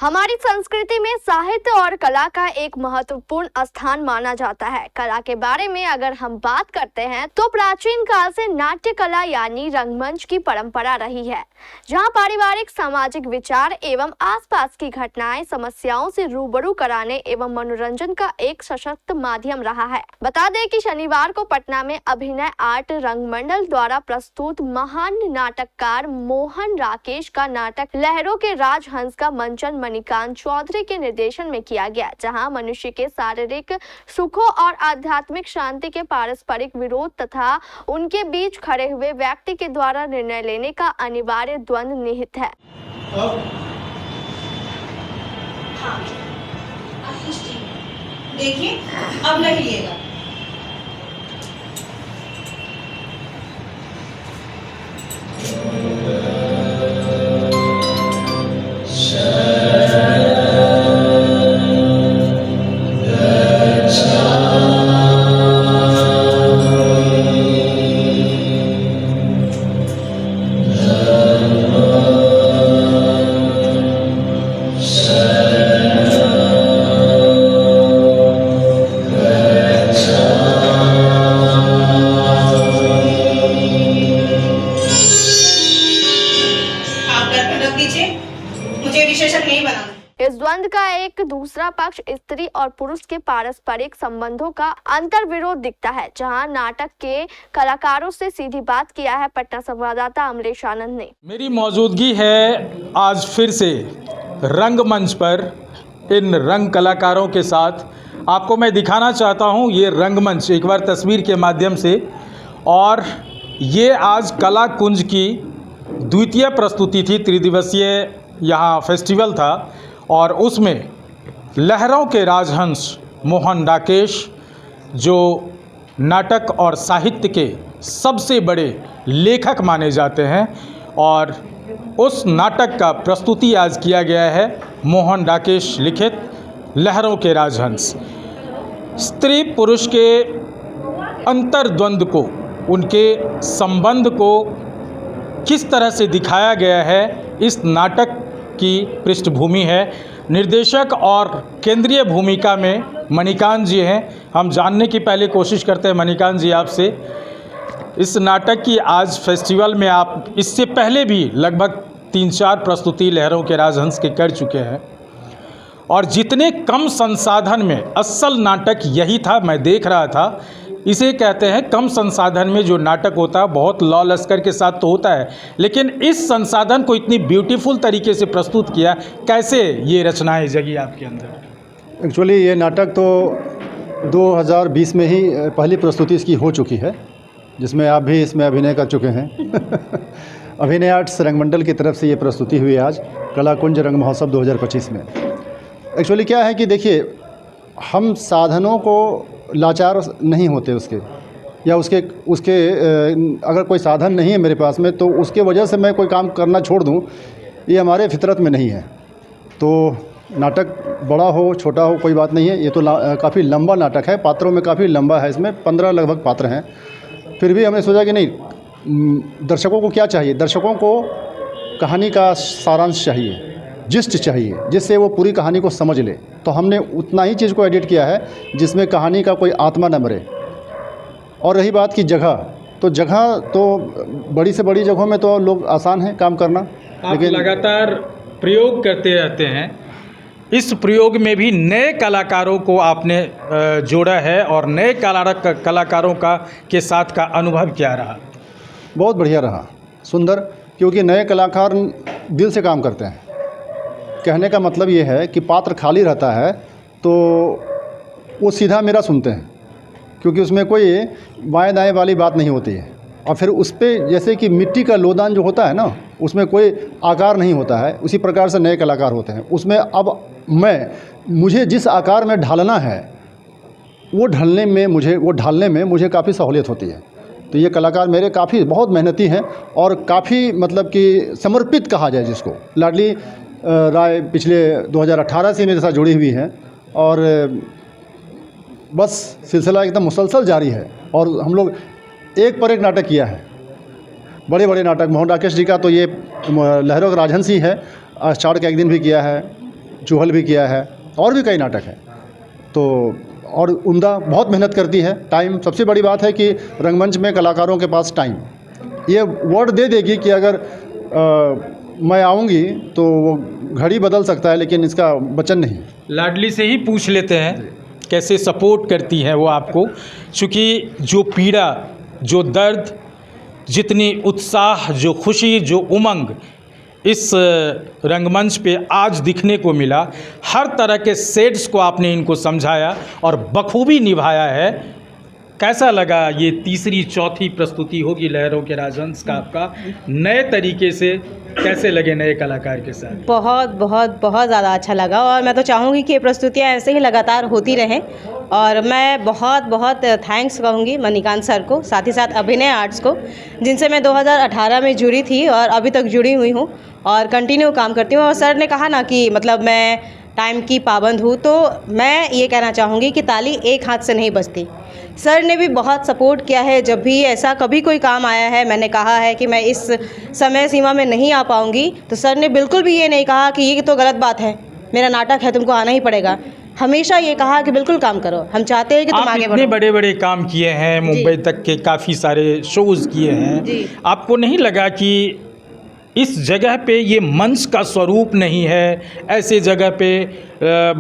हमारी संस्कृति में साहित्य और कला का एक महत्वपूर्ण स्थान माना जाता है। कला के बारे में अगर हम बात करते हैं तो प्राचीन काल से नाट्य कला यानी रंगमंच की परंपरा रही है, जहां पारिवारिक सामाजिक विचार एवं आसपास की घटनाएं समस्याओं से रूबरू कराने एवं मनोरंजन का एक सशक्त माध्यम रहा है। बता दें कि शनिवार को पटना में अभिनय आर्ट रंगमंडल द्वारा प्रस्तुत महान नाटककार मोहन राकेश का नाटक लहरों के राजहंस का मंचन मणिकांत चौधरी के निर्देशन में किया गया, जहां मनुष्य के शारीरिक सुखों और आध्यात्मिक शांति के पारस्परिक विरोध तथा उनके बीच खड़े हुए व्यक्ति के द्वारा निर्णय लेने का अनिवार्य द्वंद्व निहित है। देखिए, अब नहीं लिएगा। मुझे विशेषज्ञ नहीं बनाना। इस द्वंद्व का एक दूसरा पक्ष स्त्री और पुरुष के पारस्परिक संबंधों का अंतर विरोध दिखता है, जहां नाटक के कलाकारों से सीधी बात किया है पटना संवाददाता अमलेश आनंद ने। मेरी मौजूदगी है आज फिर से रंगमंच पर इन रंग कलाकारों के साथ। आपको मैं दिखाना चाहता हूं ये रंगमंच एक बार तस्वीर के माध्यम से। और ये आज कला कुंज की द्वितीय प्रस्तुति थी, त्रिदिवसीय यहाँ फेस्टिवल था और उसमें लहरों के राजहंस मोहन राकेश जो नाटक और साहित्य के सबसे बड़े लेखक माने जाते हैं, और उस नाटक का प्रस्तुति आज किया गया है मोहन राकेश लिखित लहरों के राजहंस। स्त्री पुरुष के अंतर्द्वंद को, उनके संबंध को किस तरह से दिखाया गया है, इस नाटक की पृष्ठभूमि है। निर्देशक और केंद्रीय भूमिका में मणिकांत जी हैं। हम जानने की पहले कोशिश करते हैं मणिकांत जी आपसे, इस नाटक की आज फेस्टिवल में आप इससे पहले भी लगभग 3-4 प्रस्तुति लहरों के राजहंस के कर चुके हैं, और जितने कम संसाधन में असल नाटक यही था। मैं देख रहा था, इसे कहते हैं कम संसाधन में जो नाटक होता है बहुत लौ लश्कर के साथ तो होता है, लेकिन इस संसाधन को इतनी ब्यूटीफुल तरीके से प्रस्तुत किया। कैसे ये रचनाएं जगी आपके अंदर? एक्चुअली ये नाटक तो 2020 में ही पहली प्रस्तुति इसकी हो चुकी है, जिसमें आप भी इसमें अभिनय कर चुके हैं। अभिनय आर्ट्स रंगमंडल की तरफ से ये प्रस्तुति हुई आज कला कुंज रंग महोत्सव 2025 में। एक्चुअली क्या है कि देखिए, हम साधनों को लाचार नहीं होते उसके, या उसके अगर कोई साधन नहीं है मेरे पास में तो उसके वजह से मैं कोई काम करना छोड़ दूं, ये हमारे फितरत में नहीं है। तो नाटक बड़ा हो छोटा हो कोई बात नहीं है, ये तो काफ़ी लंबा नाटक है, पात्रों में काफ़ी लंबा है, इसमें 15 लगभग पात्र हैं। फिर भी हमने सोचा कि नहीं, दर्शकों को क्या चाहिए, दर्शकों को कहानी का सारांश चाहिए, जिस्ट चाहिए, जिससे वो पूरी कहानी को समझ ले। तो हमने उतना ही चीज़ को एडिट किया है जिसमें कहानी का कोई आत्मा न मरे। और रही बात की जगह, तो जगह तो बड़ी से बड़ी जगहों में तो लोग आसान है काम करना, लेकिन लगातार प्रयोग करते रहते हैं। इस प्रयोग में भी नए कलाकारों को आपने जोड़ा है, और नए कलाकारों का के साथ का अनुभव क्या रहा? बहुत बढ़िया रहा, सुंदर, क्योंकि नए कलाकार दिल से काम करते हैं। कहने का मतलब ये है कि पात्र खाली रहता है तो वो सीधा मेरा सुनते हैं, क्योंकि उसमें कोई बाएं दाएं वाली बात नहीं होती है। और फिर उस पर जैसे कि मिट्टी का लोदान जो होता है ना, उसमें कोई आकार नहीं होता है, उसी प्रकार से नए कलाकार होते हैं। उसमें अब मुझे जिस आकार में ढालना है वो ढालने में मुझे काफ़ी सहूलियत होती है। तो ये कलाकार मेरे काफ़ी बहुत मेहनती हैं और काफ़ी मतलब कि समर्पित कहा जाए जिसको। लाडली राय पिछले 2018 से मेरे साथ जुड़ी हुई हैं, और बस सिलसिला एकदम मुसलसल जारी है। और हम लोग एक पर एक नाटक किया है, बड़े बड़े नाटक। मोहन राकेश जी का तो ये लहरों का राजहंस ही है, आषाढ़ का एक दिन भी किया है, चूहल भी किया है और भी कई नाटक हैं। तो और उम्दा बहुत मेहनत करती है। टाइम सबसे बड़ी बात है कि रंगमंच में कलाकारों के पास टाइम ये वर्ड दे देगी कि अगर मैं आऊँगी तो वो घड़ी बदल सकता है, लेकिन इसका वचन नहीं। लाडली से ही पूछ लेते हैं कैसे सपोर्ट करती हैं वो आपको, क्योंकि जो पीड़ा, जो दर्द, जितनी उत्साह, जो खुशी, जो उमंग इस रंगमंच पे आज दिखने को मिला, हर तरह के शेड्स को आपने इनको समझाया और बखूबी निभाया है। कैसा लगा ये तीसरी चौथी प्रस्तुति होगी लहरों के राजहंस का, आपका नए तरीके से कैसे लगे नए कलाकार के साथ? बहुत बहुत बहुत ज़्यादा अच्छा लगा और मैं तो चाहूँगी कि ये प्रस्तुतियाँ ऐसे ही लगातार होती रहें। और मैं बहुत बहुत थैंक्स कहूँगी मणिकांत सर को, साथ ही साथ अभिनय आर्ट्स को, जिनसे मैं 2018 में जुड़ी थी और अभी तक जुड़ी हुई हूँ और कंटिन्यू काम करती हूँ। और सर ने कहा ना कि मतलब मैं टाइम की पाबंद हूँ, तो मैं ये कहना चाहूँगी कि ताली एक हाथ से नहीं बजती। सर ने भी बहुत सपोर्ट किया है। जब भी ऐसा कभी कोई काम आया है, मैंने कहा है कि मैं इस समय सीमा में नहीं आ पाऊँगी, तो सर ने बिल्कुल भी ये नहीं कहा कि ये तो गलत बात है, मेरा नाटक है, तुमको आना ही पड़ेगा। हमेशा ये कहा कि बिल्कुल काम करो, हम चाहते हैं कि तुम आगे बढ़ो। इतने बड़े बड़े काम किए हैं, मुंबई तक के काफ़ी सारे शोज़ किए हैं, आपको नहीं लगा कि इस जगह पे ये मंच का स्वरूप नहीं है, ऐसे जगह पे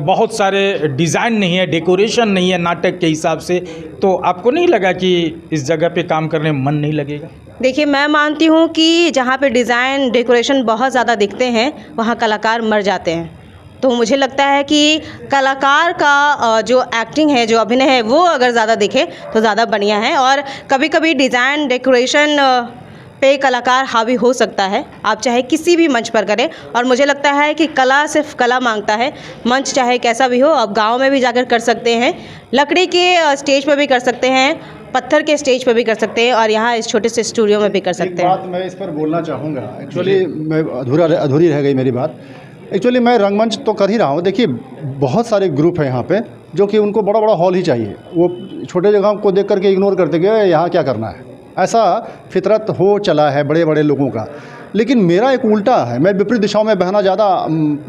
बहुत सारे डिज़ाइन नहीं है, डेकोरेशन नहीं है नाटक के हिसाब से, तो आपको नहीं लगा कि इस जगह पे काम करने में मन नहीं लगेगा? देखिए, मैं मानती हूँ कि जहाँ पे डिज़ाइन डेकोरेशन बहुत ज़्यादा दिखते हैं वहाँ कलाकार मर जाते हैं। तो मुझे लगता है कि कलाकार का जो एक्टिंग है, जो अभिनय है, वो अगर ज़्यादा दिखे तो ज़्यादा बढ़िया है। और कभी कभी डिज़ाइन डेकोरेशन पे कलाकार हावी हो सकता है, आप चाहे किसी भी मंच पर करें। और मुझे लगता है कि कला सिर्फ कला मांगता है, मंच चाहे कैसा भी हो। आप गांव में भी जाकर कर सकते हैं, लकड़ी के स्टेज पर भी कर सकते हैं, पत्थर के स्टेज पर भी कर सकते हैं, और यहाँ इस छोटे से स्टूडियो में भी कर सकते हैं। एक बात मैं इस पर बोलना चाहूँगा, एक्चुअली मैं अधूरी रह गई मेरी बात। एक्चुअली मैं रंगमंच तो कर ही रहा हूँ। देखिए, बहुत सारे ग्रुप हैं यहाँ पे जो कि उनको बड़ा बड़ा हॉल ही चाहिए, वो छोटे जगह को देख करके इग्नोर करते कि यहाँ क्या करना है। ऐसा फितरत हो चला है बड़े बड़े लोगों का। लेकिन मेरा एक उल्टा है, मैं विपरीत दिशाओं में बहना ज़्यादा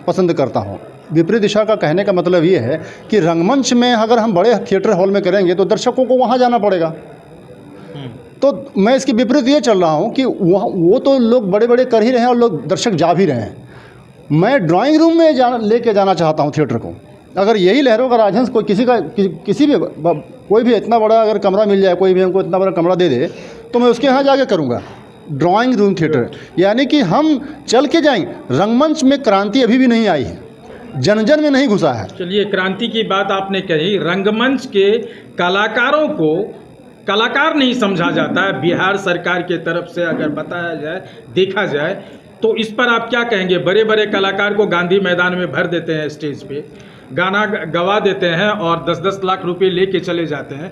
पसंद करता हूँ। विपरीत दिशा का कहने का मतलब ये है कि रंगमंच में अगर हम बड़े थिएटर हॉल में करेंगे तो दर्शकों को वहाँ जाना पड़ेगा। तो मैं इसके विपरीत ये चल रहा हूँ कि वो तो लोग बड़े बड़े कर ही रहे हैं और लोग दर्शक जा भी रहे हैं। मैं ड्राइंग रूम में लेके जाना चाहता हूँ थिएटर को। अगर यही लहरों का राजहंस कोई किसी भी कोई भी इतना बड़ा अगर कमरा मिल जाए, कोई भी हमको इतना बड़ा कमरा दे दे, तो मैं उसके यहाँ जाके करूँगा ड्राइंग रूम थिएटर। यानी कि हम चल के जाएंगे। रंगमंच में क्रांति अभी भी नहीं आई है, जन जन में नहीं घुसा है। चलिए, क्रांति की बात आपने कही, रंगमंच के कलाकारों को कलाकार नहीं समझा जाता है बिहार सरकार के तरफ से, अगर बताया जाए, देखा जाए तो इस पर आप क्या कहेंगे? बड़े बड़े कलाकार को गांधी मैदान में भर देते हैं, स्टेज पे गाना गवा देते हैं और 10-10 लाख रुपए लेके चले जाते हैं।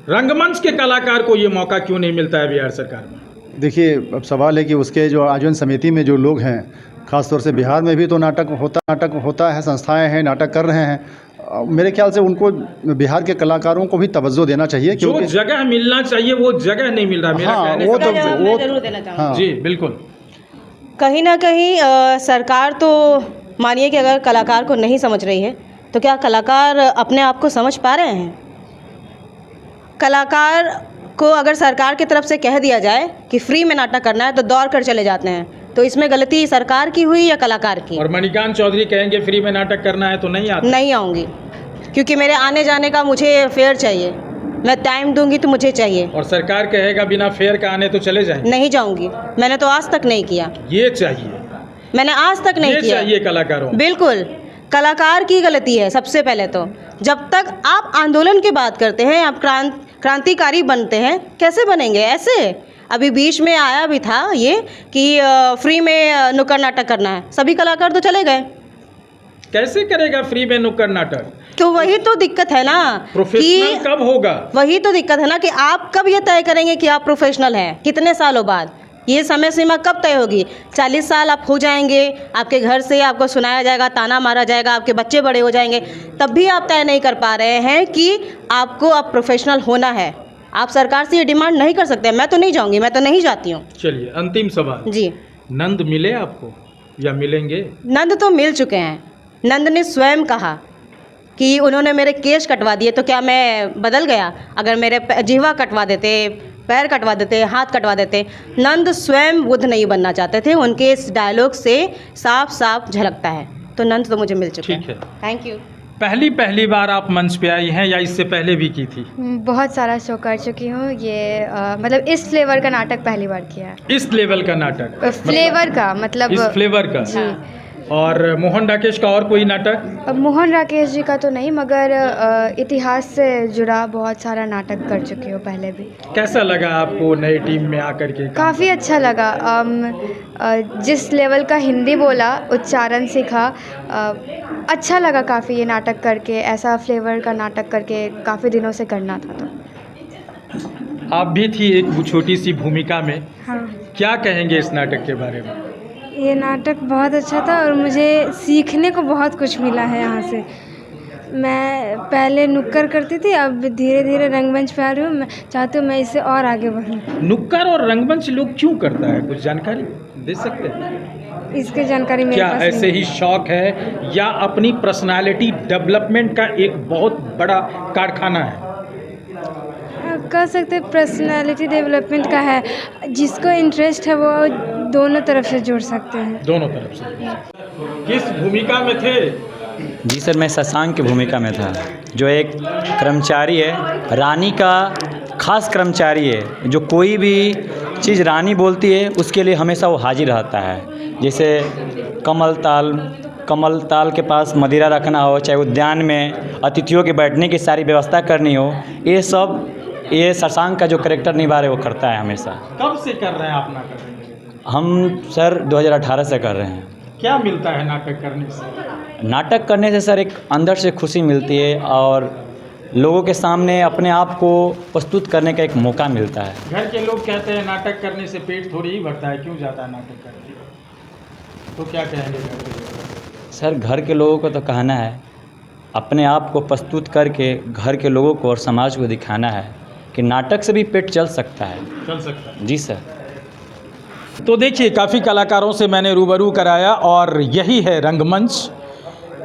रंगमंच के कलाकार को ये मौका क्यों नहीं मिलता है बिहार सरकार में? देखिए, अब सवाल है कि उसके जो आयोजन समिति में जो लोग हैं, ख़ासतौर से बिहार में भी तो नाटक होता है, संस्थाएं हैं, नाटक कर रहे हैं। मेरे ख्याल से उनको बिहार के कलाकारों को भी तवज्जो देना चाहिए, जो जगह मिलना चाहिए वो जगह नहीं मिल रहा। मेरा कहने वो जरूर देना चाहूँगा। जी बिल्कुल। कहीं ना कहीं सरकार तो मानिए कि अगर कलाकार को नहीं समझ रही है, तो क्या कलाकार अपने आप को समझ पा रहे हैं? कलाकार को अगर सरकार की तरफ से कह दिया जाए कि फ्री में नाटक करना है तो दौड़ कर चले जाते हैं। तो इसमें गलती सरकार की हुई या कलाकार की? और मणिकांत चौधरी कहेंगे फ्री में नाटक करना है तो नहीं आऊँगी, क्योंकि मेरे आने जाने का मुझे फेयर चाहिए। मैं टाइम दूंगी तो मुझे चाहिए। और सरकार कहेगा बिना फेयर का आने तो चले जाएं? नहीं जाऊंगी। मैंने तो आज तक नहीं किया। ये चाहिए, मैंने आज तक नहीं किया। ये चाहिए कलाकारों। बिल्कुल, कलाकार की गलती है सबसे पहले तो। जब तक आप आंदोलन की बात करते हैं, आप क्रांतिकारी बनते हैं, कैसे बनेंगे ऐसे? अभी बीच में आया भी था ये कि फ्री में नुक्कड़ नाटक करना है, सभी कलाकार तो चले गए। कैसे करेगा फ्री में नुक्कड़ नाटक? तो वही तो दिक्कत है ना, प्रोफेशनल कब होगा? वही तो दिक्कत है ना कि आप कब ये तय करेंगे कि आप प्रोफेशनल हैं? कितने सालों बाद? ये समय सीमा कब तय होगी? 40 साल आप हो जाएंगे, आपके घर से आपको सुनाया जाएगा, ताना मारा जाएगा, आपके बच्चे बड़े हो जाएंगे, तब भी आप तय नहीं कर पा रहे हैं कि आपको अब प्रोफेशनल होना है। आप सरकार से ये डिमांड नहीं कर सकते। मैं तो नहीं जाऊंगी, मैं तो नहीं जाती हूँ। चलिए, अंतिम सवाल जी, नंद मिले आपको या मिलेंगे? नंद तो मिल चुके हैं, नंद ने स्वयं कहा कि उन्होंने मेरे केश कटवा दिए तो क्या मैं बदल गया? अगर मेरे जिह्वा कटवा देते, पैर कटवा देते, हाथ कटवा देते। नंद स्वयं बुद्ध नहीं बनना चाहते थे, उनके इस डायलॉग से साफ साफ झलकता है। तो नंद तो मुझे मिल चुके ठीक है। Thank you. पहली बार आप मंच पे आई हैं या इससे पहले भी की थी? बहुत सारा शो कर चुकी हूँ। ये मतलब इस फ्लेवर का नाटक पहली बार किया है। इस लेवल का नाटक? फ्लेवर का मतलब इस फ्लेवर का? जी। और मोहन राकेश का और कोई नाटक? मोहन राकेश जी का तो नहीं, मगर इतिहास से जुड़ा बहुत सारा नाटक कर चुकी हूँ पहले भी। कैसा लगा आपको नई टीम में आकर के? काफ़ी अच्छा लगा। जिस लेवल का हिंदी बोला, उच्चारण सीखा, अच्छा लगा काफ़ी ये नाटक करके। ऐसा फ्लेवर का नाटक करके काफ़ी दिनों से करना था। तो आप भी थी एक छोटी सी भूमिका में। हाँ, क्या कहेंगे इस नाटक के बारे में? ये नाटक बहुत अच्छा था और मुझे सीखने को बहुत कुछ मिला है यहाँ से। मैं पहले नुक्कड़ करती थी, अब धीरे धीरे रंगमंच पे आ रही हूँ। मैं चाहती हूँ मैं इससे और आगे बढ़ूँ। नुक्कड़ और रंगमंच लोग क्यों करता है, कुछ जानकारी दे सकते हैं? इसकी जानकारी मेरे क्या पास ऐसे नहीं ही शौक है या अपनी पर्सनालिटी डेवलपमेंट का एक बहुत बड़ा कारखाना है? कह सकते हैं पर्सनालिटी डेवलपमेंट का है। जिसको इंटरेस्ट है वो दोनों तरफ से जोड़ सकते हैं। दोनों तरफ से। किस भूमिका में थे? जी सर, मैं शशांक की भूमिका में था, जो एक कर्मचारी है, रानी का खास कर्मचारी है। जो कोई भी चीज़ रानी बोलती है उसके लिए हमेशा वो हाजिर रहता है। जैसे कमल ताल के पास मदिरा रखना हो, चाहे उद्यान में अतिथियों के बैठने की सारी व्यवस्था करनी हो, ये शशांक का जो करेक्टर निभा रहे वो करता है हमेशा। कब से कर रहे हैं आप नाटक? हम सर 2018 से कर रहे हैं। क्या मिलता है नाटक करने से? नाटक करने से सर एक अंदर से खुशी मिलती है और लोगों के सामने अपने आप को प्रस्तुत करने का एक मौका मिलता है। घर के लोग कहते हैं नाटक करने से पेट थोड़ी ही भरता है, क्यों जाता है नाटक करके? तो क्या कहेंगे घर के लोग? सर घर के लोगों को तो कहना है अपने आप को प्रस्तुत करके घर के लोगों को और समाज को दिखाना है कि नाटक से भी पेट चल सकता है। चल सकता है। जी सर। तो देखिए, काफ़ी कलाकारों से मैंने रूबरू कराया और यही है रंगमंच,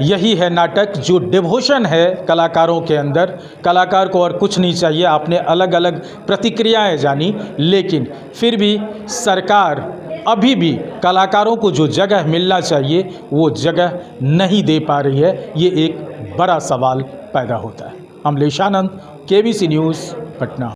यही है नाटक, जो डिवोशन है कलाकारों के अंदर। कलाकार को और कुछ नहीं चाहिए। आपने अलग अलग प्रतिक्रियाएं जानी, लेकिन फिर भी सरकार अभी भी कलाकारों को जो जगह मिलना चाहिए वो जगह नहीं दे पा रही है। ये एक बड़ा सवाल पैदा होता है। अमलेश आनंद, KBC न्यूज़, पटना।